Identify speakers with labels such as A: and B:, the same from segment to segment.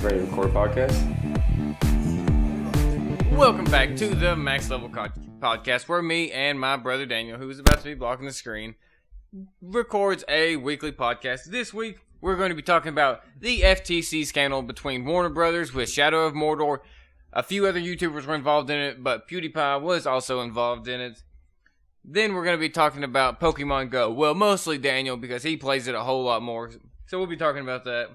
A: Ready to record a podcast?
B: Welcome back to the Max Level Podcast, where me and my brother Daniel, who is about to be blocking the screen, records a weekly podcast. This week, we're going to be talking about the FTC scandal between Warner Brothers with Shadow of Mordor. A few other YouTubers were involved in it, but PewDiePie was also involved in it. Then we're going to be talking about Pokemon Go. Well, mostly Daniel, because he plays it a whole lot more. So we'll be talking about that.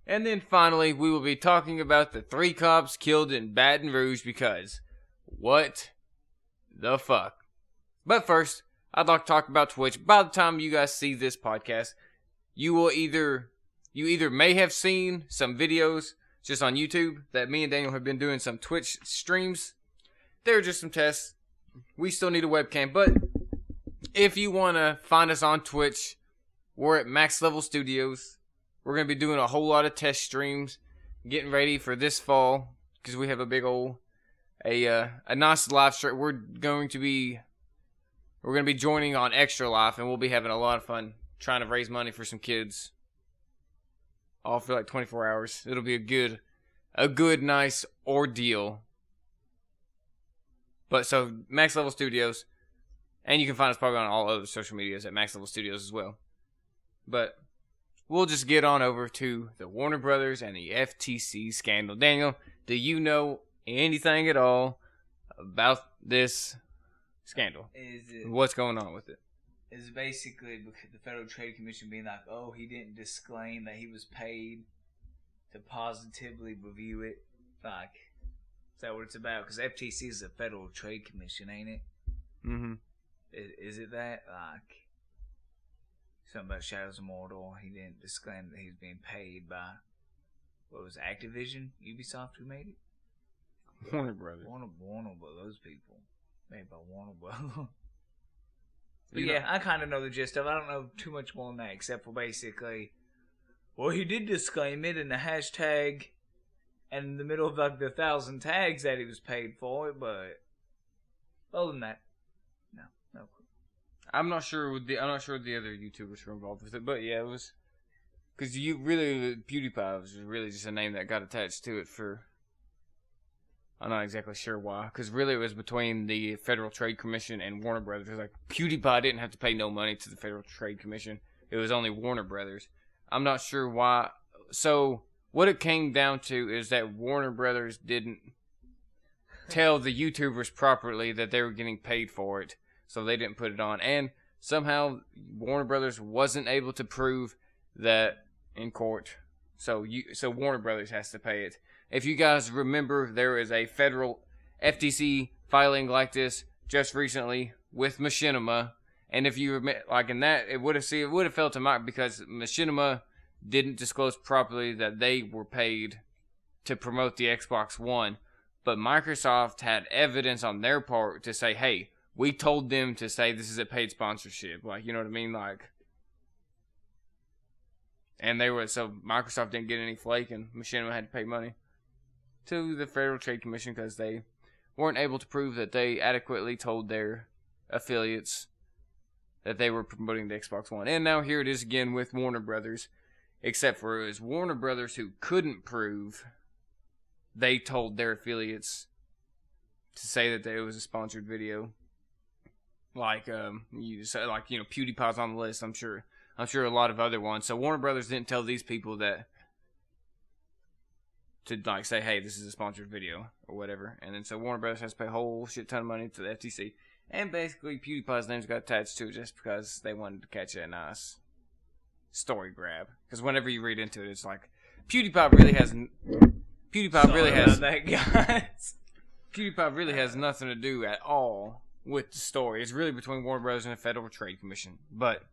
B: And then finally, we will be talking about the 3 cops killed in Baton Rouge because what the fuck. But first, I'd like to talk about Twitch. By the time you guys see this podcast, you either may have seen some videos just on YouTube that me and Daniel have been doing some Twitch streams. They're just some tests. We still need a webcam, but if you want to find us on Twitch, we're at Max Level Studios. We're going to be doing a whole lot of test streams, getting ready for this fall, because we have a big old, a nice live stream. We're going to be joining on Extra Life, and we'll be having a lot of fun trying to raise money for some kids. All for like 24 hours. It'll be a good, nice ordeal. But so, Max Level Studios, and you can find us probably on all other social medias at Max Level Studios as well. But we'll just get on over to the Warner Brothers and the FTC scandal. Daniel, do you know anything at all about this scandal? What's going on with it?
C: Is basically the Federal Trade Commission being like, oh, he didn't disclaim that he was paid to positively review it. Like, is that what it's about? Because FTC is the Federal Trade Commission, ain't it?
B: Mm-hmm.
C: Is it that? Like, something about Shadows of Mordor. He didn't disclaim that he was being paid by, what was it, Activision? Ubisoft who made it?
B: Warner Brothers.
C: Warner, but those people. Made by Warner Brothers. But yeah, I kind of know the gist of it. I don't know too much more than that, except for basically, well, he did disclaim it in the hashtag and in the middle of like the 1,000 tags that he was paid for it, but other than that, no clue.
B: I'm not sure the other YouTubers were involved with it, but yeah, it was because PewDiePie was really just a name that got attached to it for. I'm not exactly sure why, because really it was between the Federal Trade Commission and Warner Brothers. It was like PewDiePie didn't have to pay no money to the Federal Trade Commission. It was only Warner Brothers. I'm not sure why. So what it came down to is that Warner Brothers didn't tell the YouTubers properly that they were getting paid for it, so they didn't put it on. And somehow Warner Brothers wasn't able to prove that in court, so Warner Brothers has to pay it. If you guys remember, there is a federal FTC filing like this just recently with Machinima, and if you like in that, it would have fell to Mike because Machinima didn't disclose properly that they were paid to promote the Xbox One, but Microsoft had evidence on their part to say, hey, we told them to say this is a paid sponsorship, like, you know what I mean, like. And so Microsoft didn't get any flake, and Machinima had to pay money to the Federal Trade Commission because they weren't able to prove that they adequately told their affiliates that they were promoting the Xbox One. And now here it is again with Warner Brothers, except for it was Warner Brothers who couldn't prove they told their affiliates to say that it was a sponsored video. Like PewDiePie's on the list. I'm sure a lot of other ones. So Warner Brothers didn't tell these people that to like say, hey, this is a sponsored video or whatever. And then so Warner Brothers has to pay a whole shit ton of money to the FTC. And basically PewDiePie's name's got attached to it just because they wanted to catch a nice story grab. Because whenever you read into it, it's like PewDiePie really has nothing to do at all with the story. It's really between Warner Brothers and the Federal Trade Commission. But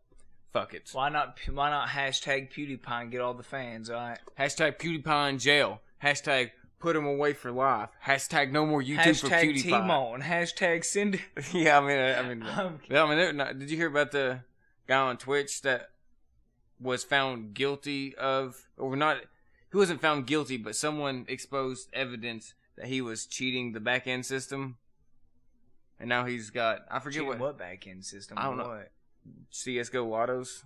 B: fuck it.
C: Why not hashtag PewDiePie and get all the fans, alright?
B: Hashtag PewDiePie in jail. Hashtag put him away for life. Hashtag no more YouTube
C: hashtag
B: for PewDiePie.
C: Hashtag T-Mon. Hashtag Cindy.
B: Yeah, did you hear about the guy on Twitch that was found guilty of, or not, he wasn't found guilty, but someone exposed evidence that he was cheating the back-end system? And now he's got, I forget
C: what back-end system.
B: I don't know. CSGO autos.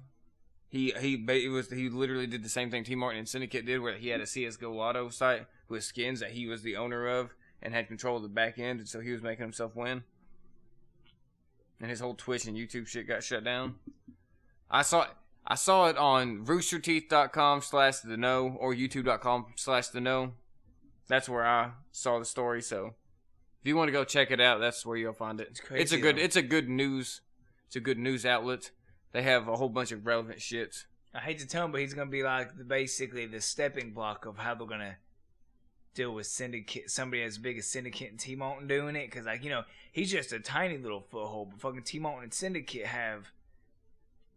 B: He literally did the same thing T. Martin and Syndicate did, where he had a CS:GO Lotto site with skins that he was the owner of and had control of the back end, and so he was making himself win. And his whole Twitch and YouTube shit got shut down. I saw it on roosterteeth.com/theknow or youtube.com/theknow. That's where I saw the story. So if you want to go check it out, that's where you'll find it.
C: It's crazy.
B: It's a good news outlet. They have a whole bunch of relevant shit.
C: I hate to tell him, but he's gonna be like basically the stepping block of how they're gonna deal with Syndicate. Somebody as big as Syndicate and T-Martin doing it, because he's just a tiny little foothold, but fucking T-Martin and Syndicate have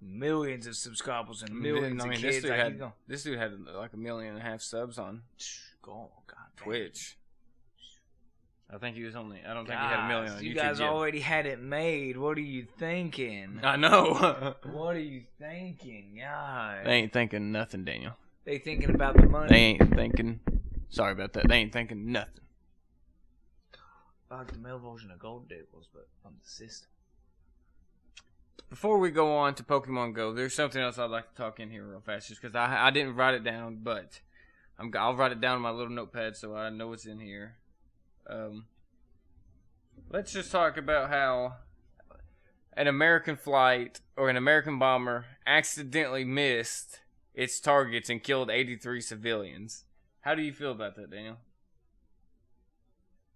C: millions of subscribers and millions of kids.
B: This dude had like 1.5 million subs on Twitch. I don't think he had 1 million on YouTube.
C: You guys already had it made. What are you thinking?
B: I know.
C: What are you thinking, God?
B: They ain't thinking nothing, Daniel.
C: They thinking about the money.
B: They ain't thinking. Sorry about that. They ain't thinking nothing.
C: I like the male version of Gold Diggles, but on the system.
B: Before we go on to Pokemon Go, there's something else I'd like to talk in here real fast, just because I didn't write it down, but I'll write it down on my little notepad so I know what's in here. Let's just talk about how an American flight or an American bomber accidentally missed its targets and killed 83 civilians. How do you feel about that, Daniel?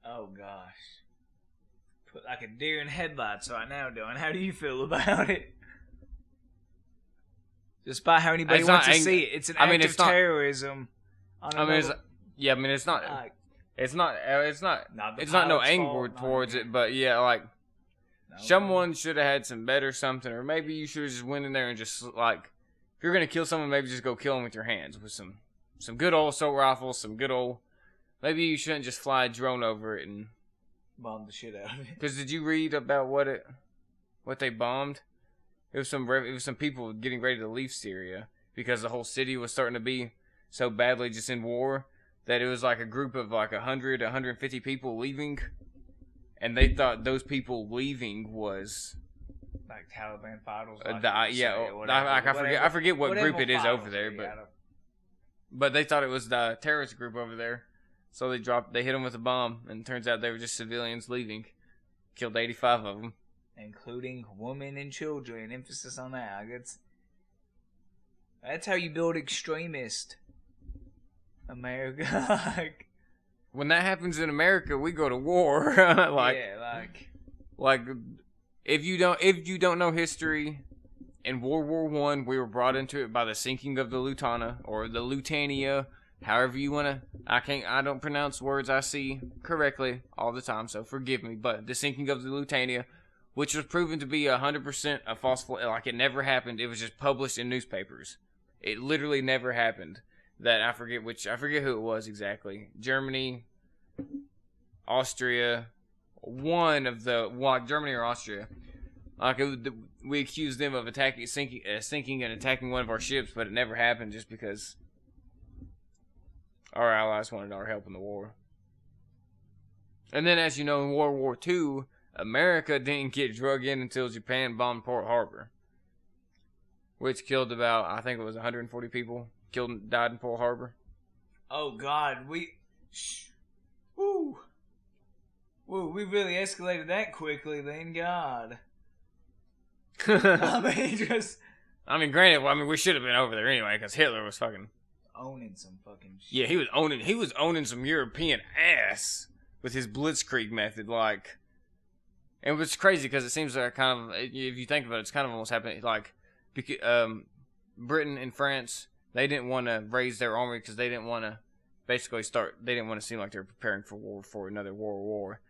C: Oh gosh. Put like a deer in headlights right now, Dylan. How do you feel about it? Despite how anybody wants to see it, it's an act of terrorism.
B: It's not no anger towards it, but yeah, like someone should have had some better something, or maybe you should have just went in there and just like, if you're gonna kill someone, maybe just go kill them with your hands with some good old assault rifles, some good old. Maybe you shouldn't just fly a drone over it and
C: bomb the shit out of it.
B: Because did you read about what they bombed? It was some people getting ready to leave Syria because the whole city was starting to be so badly just in war that it was like a group of like 150 people leaving, and they thought those people leaving was
C: like Taliban fighters.
B: I forget what group it is over there, but they thought it was the terrorist group over there. So they hit them with a bomb, and it turns out they were just civilians leaving. Killed 85 of them.
C: Including women and children. Emphasis on that. That's how you build extremist America.
B: When that happens in America, we go to war. If you don't know history, in World War I, we were brought into it by the sinking of the Lutana, or the Lutania, however you want to. I don't pronounce words I see correctly all the time, so forgive me, but the sinking of the Lutania, which was proven to be 100% a false flag, like it never happened. It was just published in newspapers. It literally never happened. That I forget who it was exactly. Germany, Austria, Germany or Austria. We accused them of sinking and attacking one of our ships, but it never happened just because our allies wanted our help in the war. And then, as you know, in World War II, America didn't get drug in until Japan bombed Pearl Harbor, which killed about, I think it was 140 people died in Pearl Harbor.
C: Oh God, we really escalated that quickly then, God.
B: I mean, granted, we should have been over there anyway, because Hitler was fucking
C: owning some fucking shit.
B: Yeah, he was owning some European ass with his blitzkrieg method, like. And it's crazy because it seems like kind of, if you think about it, it's kind of almost happening like, Britain and France, they didn't want to raise their army because they didn't want to they didn't want to seem like they were preparing for another world war.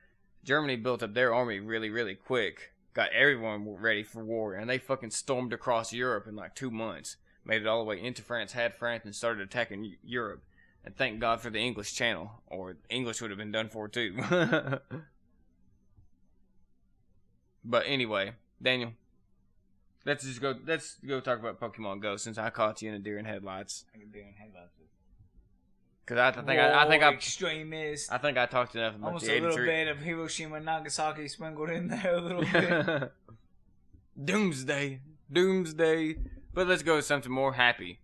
B: Germany built up their army really, really quick, got everyone ready for war, and they fucking stormed across Europe in like 2 months, made it all the way into France, had France, and started attacking Europe. And thank God for the English Channel, or English would have been done for too. But anyway, Daniel, let's go talk about Pokemon Go since I caught you in a deer in headlights. Because I think I talked enough about
C: almost
B: the 83.
C: A little bit of Hiroshima and Nagasaki sprinkled in there a little bit.
B: Doomsday. But let's go with something more happy.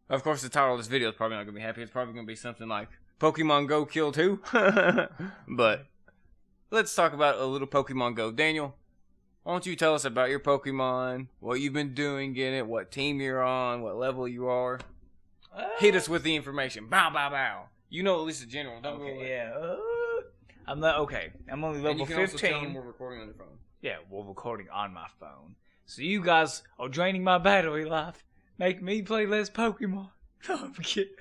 B: Of course, the title of this video is probably not going to be happy. It's probably going to be something like Pokemon Go Kill 2. But let's talk about a little Pokemon Go. Daniel, why don't you tell us about your Pokemon, what you've been doing in it, what team you're on, what level you are. Hit us with the information. Bow, bow, bow. You know at least the general, don't you?
C: Okay, yeah. I'm not okay. I'm only level 15.
B: Also tell them we're recording on your phone.
C: Yeah, we're recording on my phone. So you guys are draining my battery life. Make me play less Pokemon. No, I'm kidding.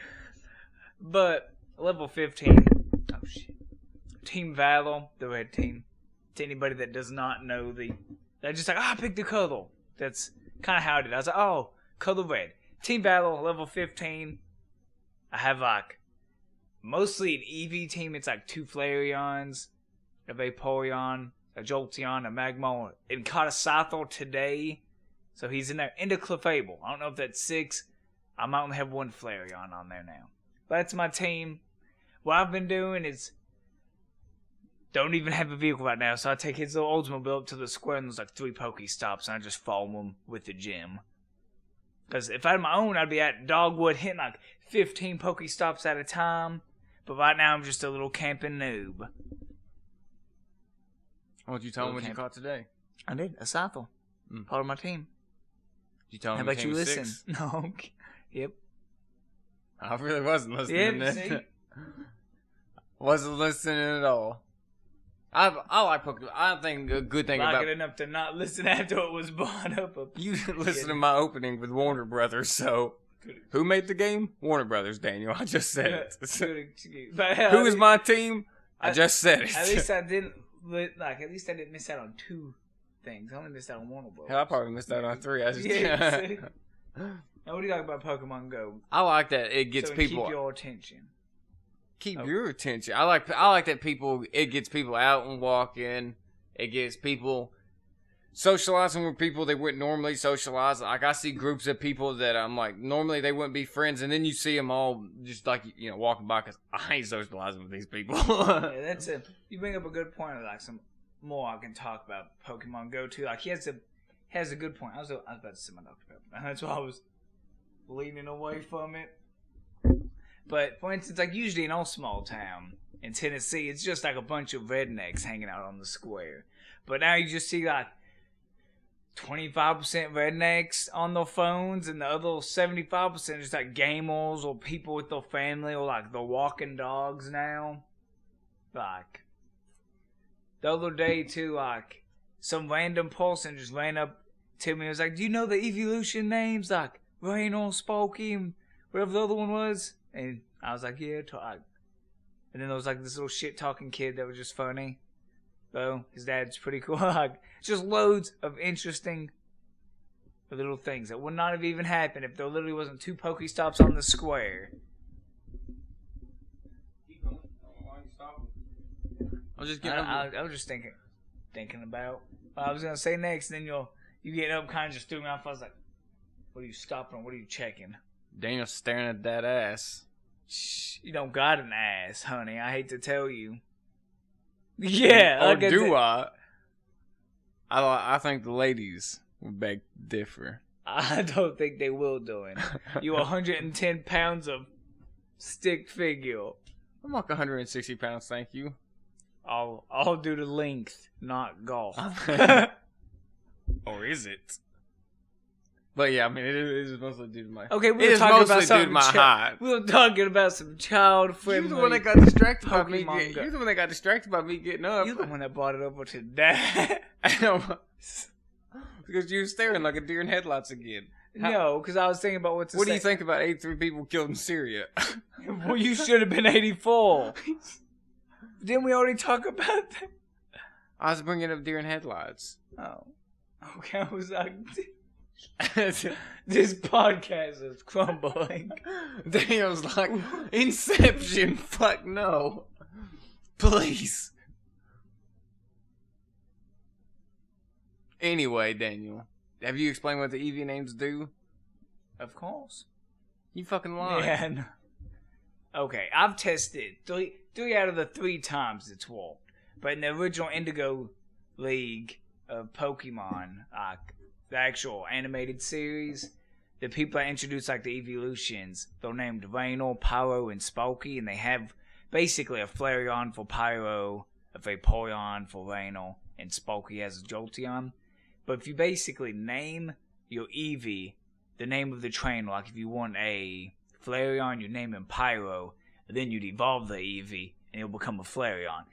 C: But level 15. Oh shit. Team Valor, the red team. To anybody that does not know they're just like, I picked the color. That's kind of how I did. I was like, oh, color red. Team Valor, level 15. I have like mostly an EV team. It's like 2 Flareons, a Vaporeon, a Jolteon, a Magmar, and caught a Scyther today. So he's in there. And a Clefable. I don't know if that's 6. I might only have 1 Flareon on there now. But that's my team. What I've been doing is don't even have a vehicle right now. So I take his little Oldsmobile up to the square and there's like 3 Pokestops and I just follow him with the gym. Because if I had my own, I'd be at Dogwood hitting like 15 Pokestops at a time. But right now, I'm just a little camping noob.
B: Why don't you tell them what you caught today?
C: I did. A Scyther. Part of my team.
B: Did you tell them
C: how about you listen?
B: 6?
C: No. Yep.
B: I really wasn't listening.
C: Yep, see?
B: Wasn't listening at all. I like Pokemon. I think a good thing about
C: it enough to not listen after it was brought up.
B: You listen to my opening with Warner Brothers, so who made the game? Warner Brothers, Daniel. I just said it.
C: But
B: who is my team? I just said it.
C: At least I didn't miss out on 2 things. I only missed out on 1 of those.
B: Hell, I probably missed out on 3. I just
C: Now, what do you like about Pokemon Go?
B: I like that it gets people.
C: Keep your attention.
B: Keep your attention. I like that it gets people out and walking. It gets people socializing with people they wouldn't normally socialize. Like I see groups of people that I'm like normally they wouldn't be friends, and then you see them all just like walking by because I ain't socializing with these people.
C: Yeah, that's it. You bring up a good point. Like some more I can talk about Pokemon Go too. Like he has a good point. I was about to say my Dr. Pepper. That's why I was leaning away from it. But, for instance, like usually in all small town in Tennessee, it's just like a bunch of rednecks hanging out on the square. But now you just see like 25% rednecks on their phones and the other 75% is like gamers or people with their family or like they're walking dogs now. Like, the other day too, like, some random person just ran up to me and was like, do you know the evolution names? Like, Raynor, Spooky, and whatever the other one was. And I was like, yeah, talk. And then there was like this little shit-talking kid that was just funny. So, his dad's pretty cool. Like, just loads of interesting little things that would not have even happened if there literally wasn't 2 Pokestops on the square.
B: Keep going. Why are you stopping?
C: I was just thinking about what I was going to say next. And then you get up kind of just threw me off. I was like, what are you stopping? What are you checking?
B: Daniel's staring at that ass.
C: Shh, you don't got an ass, honey. I hate to tell you. Yeah.
B: Or do I? I think the ladies would beg to differ.
C: I don't think they will do it. You 110 pounds of stick figure.
B: I'm like 160 pounds, thank you.
C: I'll do the length, not golf.
B: Or is it? But yeah, I mean, it is mostly due to my.
C: Okay, we were talking about something.
B: Height.
C: We were talking about some child-friendly.
B: You're the one that got distracted by me. You're the one that got distracted by me getting up.
C: You're the one that brought it over to that.
B: Because you were staring like a deer in headlights again.
C: No, because I was thinking about what to say.
B: What do you think about 83 people killed in Syria?
C: Well, you should have been 84. Didn't we already talk about that?
B: I was bringing up deer in headlights.
C: Oh, okay. I was like. This podcast is crumbling.
B: Daniel's like, Inception, fuck no. Please. Anyway, Daniel, have you explained what the EV names do?
C: Of course.
B: You fucking lied.
C: Yeah, no. Okay, I've tested three out of the 3 times it's worked. But in the original Indigo League of Pokemon, the actual animated series, the people that introduced like the evolutions, they're named Raynor, Pyro, and Spooky, and they have basically a Flareon for Pyro, a Vaporeon for Raynor, and Spooky has a Jolteon. But if you basically name your Eevee the name of the trainer, like if you want a Flareon, you name him Pyro, and then you'd evolve the Eevee, and it'll become a Flareon.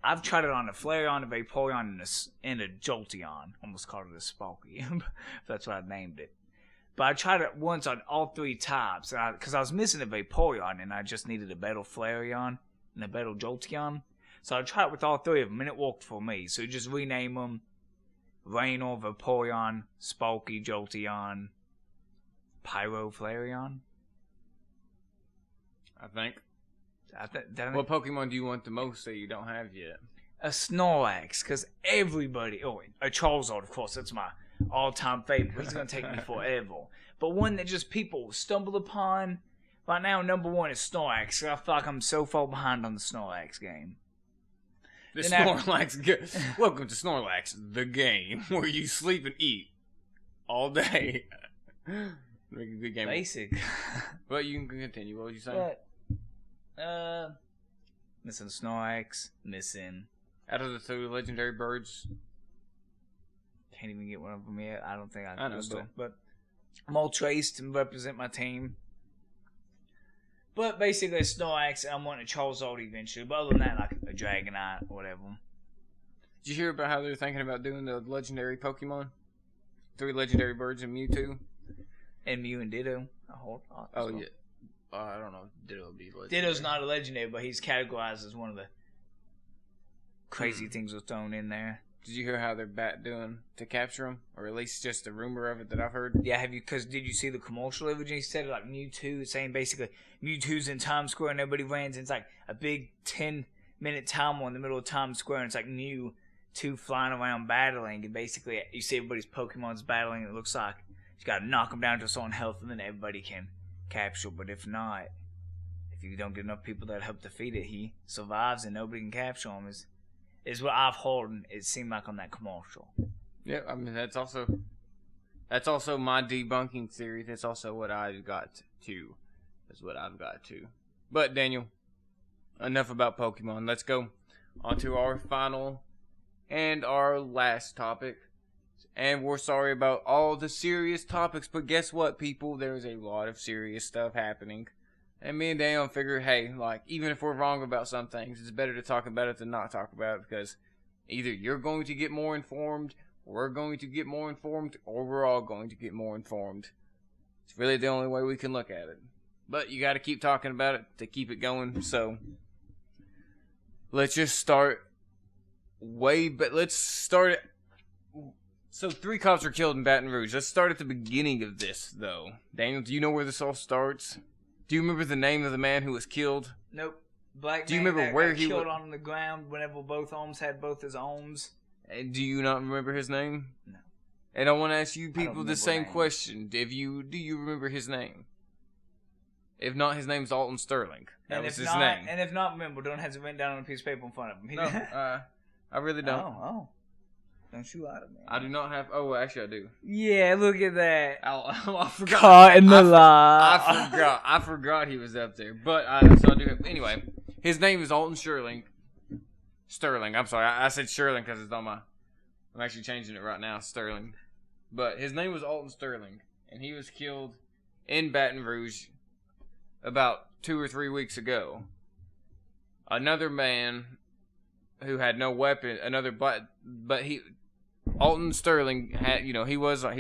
C: I've tried it on a Flareon, a Vaporeon, and a Jolteon. Almost called it a Spooky. That's what I named it. But I tried it once on all 3 types, because I was missing a Vaporeon, and I just needed a Battle Flareon and a Battle Jolteon. So I tried it with all 3 of them, and it worked for me. So you just rename them Raynor, Vaporeon, Spooky, Jolteon, Pyro, Flareon.
B: I think. What Pokemon do you want the most that you don't have yet?
C: A Snorlax, because everybody... Oh, a Charizard, of course, that's my all-time favorite. He's going to take me forever. But one that just people stumble upon... Right now, number 1 is Snorlax. I feel like I'm so far behind on the Snorlax game.
B: Welcome to Snorlax, the game where you sleep and eat all day. Make a good game.
C: Basic.
B: But you can continue. What was you saying?
C: Missing Snorlax. Missing.
B: Out of the 3 legendary birds.
C: Can't even get one of them yet. I don't think I
B: know still.
C: But Moltres to represent my team. But basically a Snorlax, and I'm wanting a Charizard eventually. But other than that, like a Dragonite or whatever.
B: Did you hear about how they're thinking about doing the legendary Pokemon? 3 legendary birds and Mewtwo?
C: And Mew and Ditto.
B: Oh, yeah. I don't know. Ditto would be legendary.
C: Ditto's not a legendary, but he's categorized as one of the crazy things was thrown in there.
B: Did you hear how they're doing to capture him? Or at least just a rumor of it that I've heard?
C: Yeah, did you see the commercial originally said like Mewtwo, saying basically Mewtwo's in Times Square and everybody runs, and it's like a big 10-minute timer in the middle of Times Square, and it's like Mewtwo flying around battling, and basically you see everybody's Pokemon's battling, and it looks like you gotta knock them down to a certain health, and then everybody can capture. But if not, if you don't get enough people that help defeat it, he survives and nobody can capture him. Is what I've heard, and it seemed like on that commercial.
B: Yeah, I mean that's also my debunking theory. That's also what I've got to. That's what I've got to. But Daniel, enough about Pokemon. Let's go on to our final and our last topic. And we're sorry about all the serious topics, but guess what, people? There's a lot of serious stuff happening. And me and Daniel figure, hey, like, even if we're wrong about some things, it's better to talk about it than not talk about it, because either you're going to get more informed, we're going to get more informed, or we're all going to get more informed. It's really the only way we can look at it. But you got to keep talking about it to keep it going, so let's just start let's start it. So 3 cops were killed in Baton Rouge. Let's start at the beginning of this, though. Daniel, do you know where this all starts? Do you remember the name of the man who was killed?
C: Nope. Black
B: do you
C: man
B: remember
C: that
B: where
C: got
B: he
C: killed on the ground whenever both arms had both his arms?
B: And do you not remember his name?
C: No.
B: And I want to ask you people the same question. Do you remember his name? If not, his name's Alton Sterling. That was his name.
C: And if not, remember, don't have it written down on a piece of paper in front of him.
B: No, I really don't.
C: Oh. Don't you lie to me.
B: I do not have... Oh, actually, I do.
C: Yeah, look at that.
B: I forgot.
C: Caught in the lie.
B: I forgot he was up there. But, so I do have... Anyway, his name is Alton Sterling. I'm sorry. I said Sterling because it's on my... I'm actually changing it right now. Sterling. But his name was Alton Sterling. And he was killed in Baton Rouge about 2 or 3 weeks ago. Another man who had no weapon... But he... Alton Sterling had, he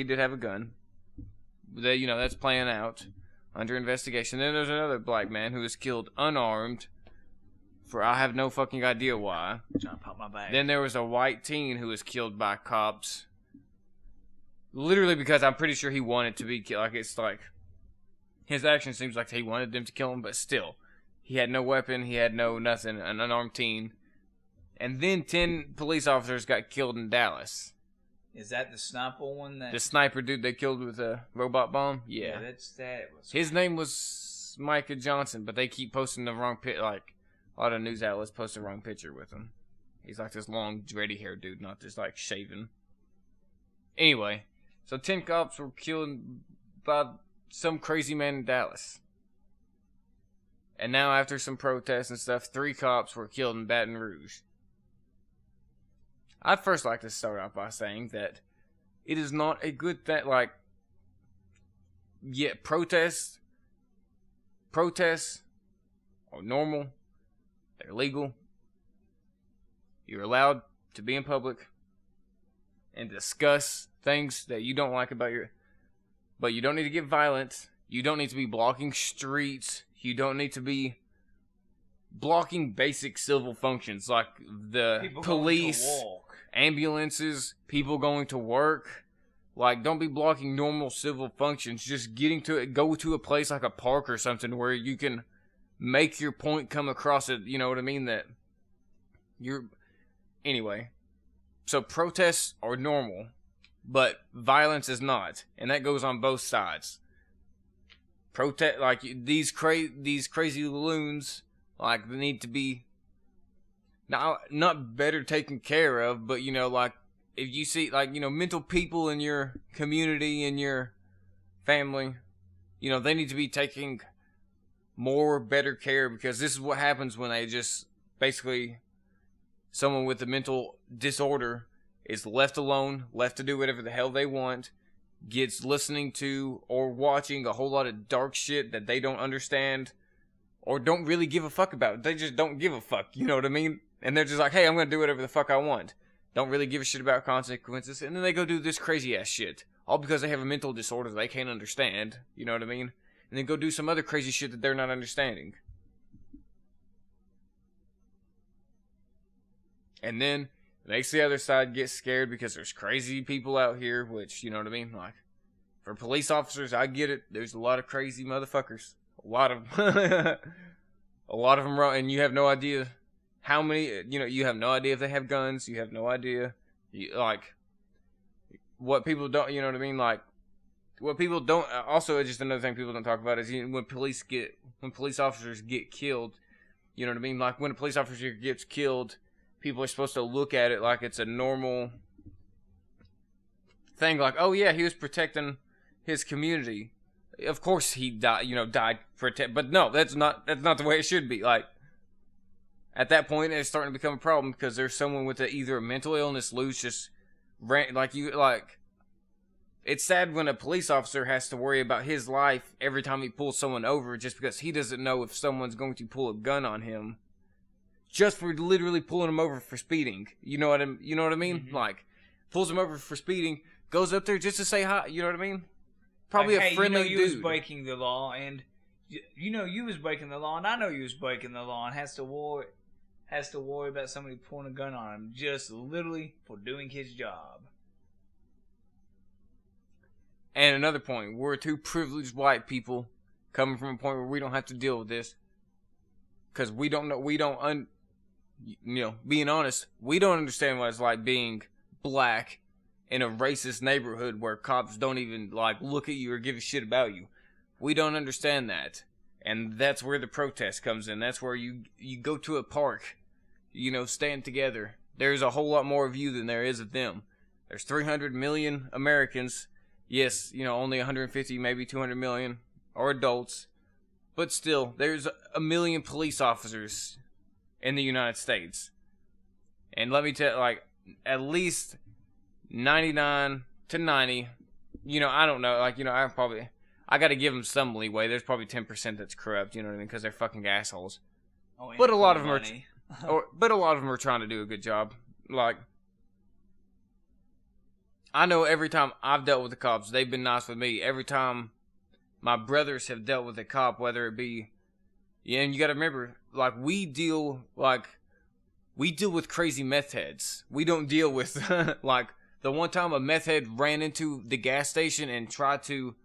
B: did have a gun. That's playing out under investigation. Then there's another black man who was killed unarmed for I have no fucking idea why.
C: Trying to pop my bag.
B: Then there was a white teen who was killed by cops. Literally because I'm pretty sure he wanted to be killed. Like, it's like, his action seems like he wanted them to kill him, but still. He had no weapon, he had no nothing, an unarmed teen. And then 10 police officers got killed in Dallas.
C: Is that the sniper one?
B: The sniper dude they killed with a robot bomb? Yeah. His name was Micah Johnson, but they keep posting the wrong picture. Like, a lot of news outlets post the wrong picture with him. He's like this long, dready haired dude, not this, like, shaven. Anyway, So 10 cops were killed by some crazy man in Dallas. And now after some protests and stuff, 3 cops were killed in Baton Rouge. I'd first like to start off by saying that it is not a good thing, protests are normal. They're legal. You're allowed to be in public and discuss things that you don't like about but you don't need to get violent. You don't need to be blocking streets. You don't need to be blocking basic civil functions like the
C: People
B: police, ambulances, people going to work. Like, don't be blocking normal civil functions. Just go to a place like a park or something where you can make your point come across it. You know what I mean? Anyway. So protests are normal, but violence is not. And that goes on both sides. These crazy loons, like, they need to be not better taken care of, but, if you see, mental people in your community, in your family, they need to be taking better care, because this is what happens when they just, basically, someone with a mental disorder is left alone, left to do whatever the hell they want, gets listening to or watching a whole lot of dark shit that they don't understand or don't really give a fuck about. They just don't give a fuck, you know what I mean? And they're just like, hey, I'm going to do whatever the fuck I want. Don't really give a shit about consequences. And then they go do this crazy ass shit. All because they have a mental disorder they can't understand. You know what I mean? And then go do some other crazy shit that they're not understanding. And then it makes the other side get scared because there's crazy people out here, which, you know what I mean? Like, for police officers, I get it. There's a lot of crazy motherfuckers. A lot of them run, and you have no idea how many, you have no idea if they have guns. You have no idea, what people don't, you know what I mean? Like, what people don't, also, just another thing people don't talk about is when police officers get killed, you know what I mean? Like, when a police officer gets killed, people are supposed to look at it like it's a normal thing. Like, oh yeah, he was protecting his community. Of course he died, but no, that's not the way it should be. Like, at that point, it's starting to become a problem because there's someone with either a mental illness, it's sad when a police officer has to worry about his life every time he pulls someone over just because he doesn't know if someone's going to pull a gun on him just for literally pulling him over for speeding. You know what I mean? Mm-hmm. Like, pulls him over for speeding, goes up there just to say hi, you know what I mean? Probably a friendly dude.
C: You was breaking the law, and you was breaking the law, and I know you was breaking the law, and has to worry about somebody pulling a gun on him just literally for doing his job.
B: And another point, we're 2 privileged white people coming from a point where we don't have to deal with this, because being honest, we don't understand what it's like being black in a racist neighborhood where cops don't even, look at you or give a shit about you. We don't understand that. And that's where the protest comes in. That's where you go to a park, stand together. There's a whole lot more of you than there is of them. There's 300 million Americans. Yes, only 150, maybe 200 million are adults. But still, there's 1 million police officers in the United States. And let me tell you, at least 99 to 90, I don't know, I gotta give them some leeway. There's probably 10% that's corrupt, you know what I mean, because they're fucking assholes.
C: Oh,
B: but a lot of them but a lot of them are trying to do a good job. I know every time I've dealt with the cops, they've been nice with me. Every time my brothers have dealt with a cop, whether it be, and you gotta remember, we deal with crazy meth heads. We don't deal with, the one time a meth head ran into the gas station and tried to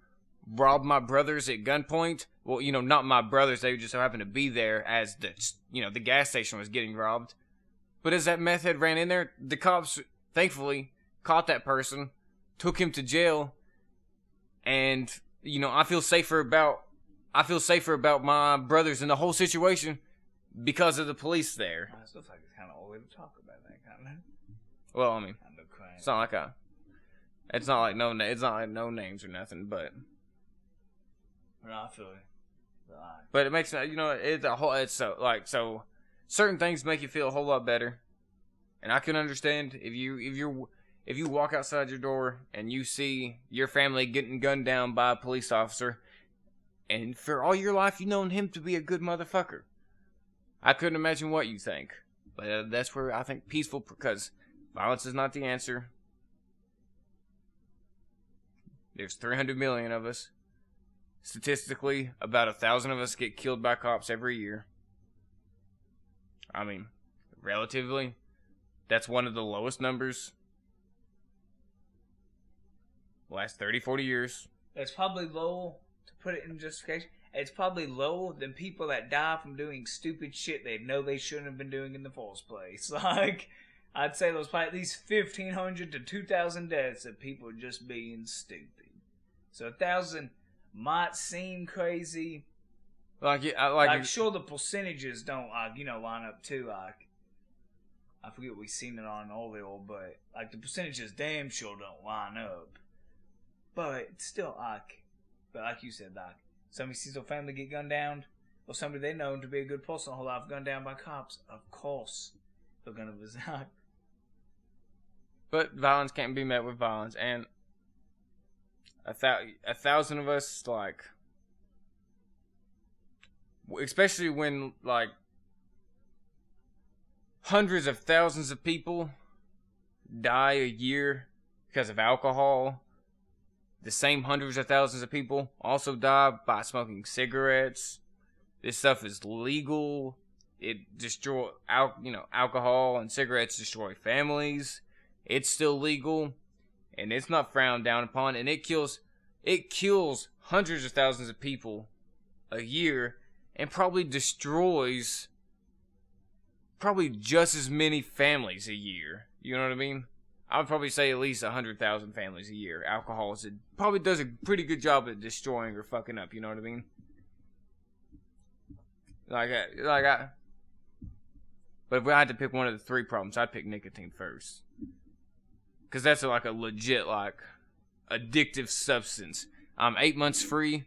B: rob my brothers at gunpoint. Well, not my brothers, they just so happened to be there as the gas station was getting robbed. But as that meth head ran in there, the cops, thankfully, caught that person, took him to jail, and, I feel safer about my brothers in the whole situation because of the police there.
C: It looks like it's kind of old to talk about that kind of.
B: Well, I mean, it's not like It's not like no names or nothing, but.
C: No, I feel it.
B: But it makes it's so certain things make you feel a whole lot better, and I can understand if you walk outside your door and you see your family getting gunned down by a police officer, and for all your life you've known him to be a good motherfucker. I couldn't imagine what you think, but that's where I think peaceful, because violence is not the answer. There's 300 million of us. Statistically, about 1,000 of us get killed by cops every year. I mean, relatively, that's one of the lowest numbers. Last 30, 40 years.
C: It's probably low, to put it in justification, it's probably lower than people that die from doing stupid shit they know they shouldn't have been doing in the first place. Like, I'd say there's probably at least 1,500 to 2,000 deaths of people just being stupid. So 1,000... might seem crazy. Sure, the percentages don't, line up too. I forget what we seen it on earlier, but, the percentages damn sure don't line up. But, still, but like you said, somebody sees their family get gunned down, or somebody they know to be a good person a whole life gunned down by cops, of course, they're gonna resign.
B: But violence can't be met with violence, and 1,000 of us, especially when, hundreds of thousands of people die a year because of alcohol. The same hundreds of thousands of people also die by smoking cigarettes. This stuff is legal. It destroys, alcohol and cigarettes destroy families. It's still legal. And it's not frowned down upon, and it kills hundreds of thousands of people a year, and probably destroys just as many families a year. You know what I mean? I would probably say at least 100,000 families a year. Alcohol probably does a pretty good job at destroying or fucking up. You know what I mean? But if I had to pick one of the three problems, I'd pick nicotine first. Because that's a legit, addictive substance. I'm 8 months free.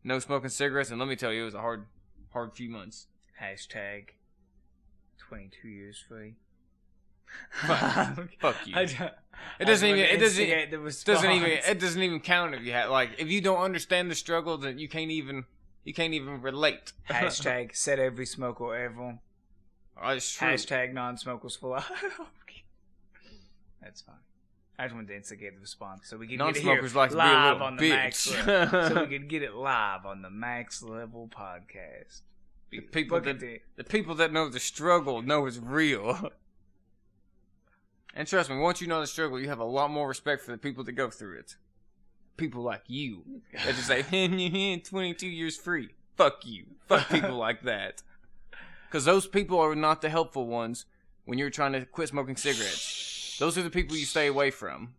B: No smoking cigarettes. And let me tell you, it was a hard few months.
C: Hashtag 22 years free.
B: Fuck you. It doesn't even count if you have, if you don't understand the struggle, then you can't even relate.
C: Hashtag set every smoker ever.
B: Oh, it's true.
C: Hashtag non-smokers for life. That's fine. I just wanted to instigate the response so we can get it here live on the Max Level. So we can get it live on the Max Level podcast.
B: The people that know the struggle know it's real. And trust me, once you know the struggle, you have a lot more respect for the people that go through it. People like you that just say, 22 years free. Fuck you. Fuck people like that. Because those people are not the helpful ones when you're trying to quit smoking cigarettes. Those are the people you stay away from.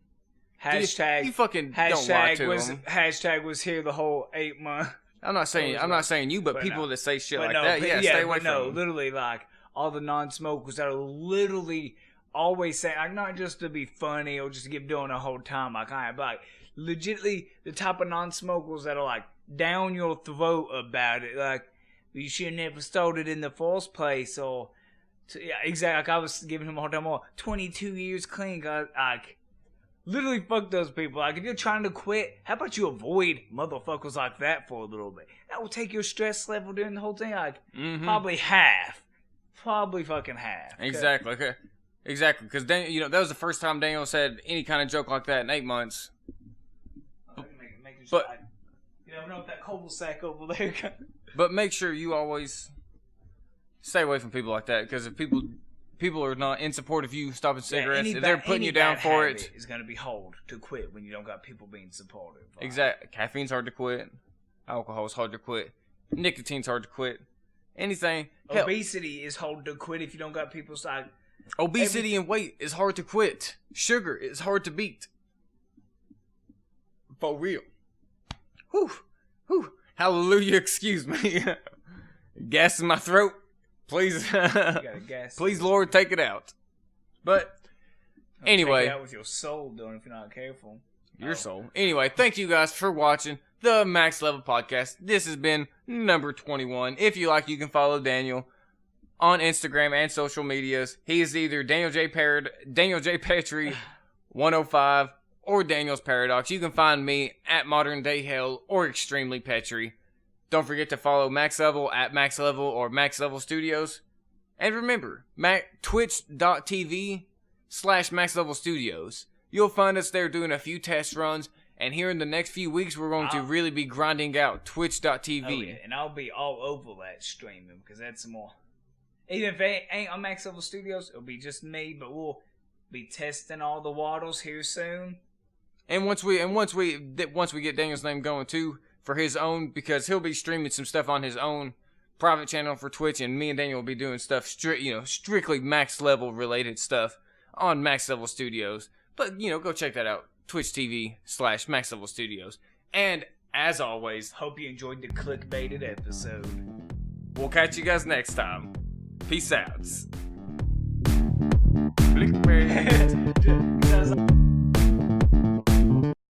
C: Hashtag.
B: You fucking don't lie to them.
C: Hashtag was here the whole 8 months.
B: I'm not saying you, but people that say shit like that, stay away from them.
C: Literally, all the non-smokers that are literally always saying, not just to be funny or just to keep doing the whole time, legitimately the type of non-smokers that are down your throat about it, you should have never started in the first place, or exactly. I was giving him a hard time. 22 years clean. Literally fuck those people. If you're trying to quit, how about you avoid motherfuckers like that for a little bit? That will take your stress level during the whole thing. Probably half. Probably fucking half.
B: Exactly. Okay. Exactly. Because that was the first time Daniel said any kind of joke like that in 8 months. But
C: you never know if that cul-de-sac over there.
B: But make sure you always stay away from people like that, because if people are not in support of you stopping cigarettes, if they're putting you down for it,
C: is going to be hard to quit when you don't got people being supportive.
B: Exactly. Caffeine's hard to quit. Alcohol's hard to quit. Nicotine's hard to quit. Anything.
C: Obesity is hard to quit if you don't got people
B: Obesity and weight is hard to quit. Sugar is hard to beat. For real. Whew. Whew. Hallelujah, excuse me. Gas in my throat. Please, please, Lord, take it out. But Anyway.
C: Take it out with your soul, though, if you're not careful.
B: Your soul. Anyway, thank you guys for watching the Max Level Podcast. This has been number 21. If you like, you can follow Daniel on Instagram and social medias. He is either Daniel J. Petry 105 or Daniel's Paradox. You can find me at Modern Day Hell or Extremely Petry. Don't forget to follow Max Level at Max Level or Max Level Studios. And remember, twitch.tv/Max Level Studios. You'll find us there doing a few test runs, and here in the next few weeks, we're going to really be grinding out twitch.tv.
C: Oh, yeah. And I'll be all over that streaming, because that's more. Even if it ain't on Max Level Studios, it'll be just me, but we'll be testing all the waddles here soon.
B: And once we get Daniel's name going too for his own, because he'll be streaming some stuff on his own private channel for Twitch, and me and Daniel will be doing stuff strictly Max Level related stuff on Max Level Studios. But, go check that out. Twitch TV/Max Level Studios. And, as always,
C: hope you enjoyed the clickbaited episode.
B: We'll catch you guys next time. Peace out.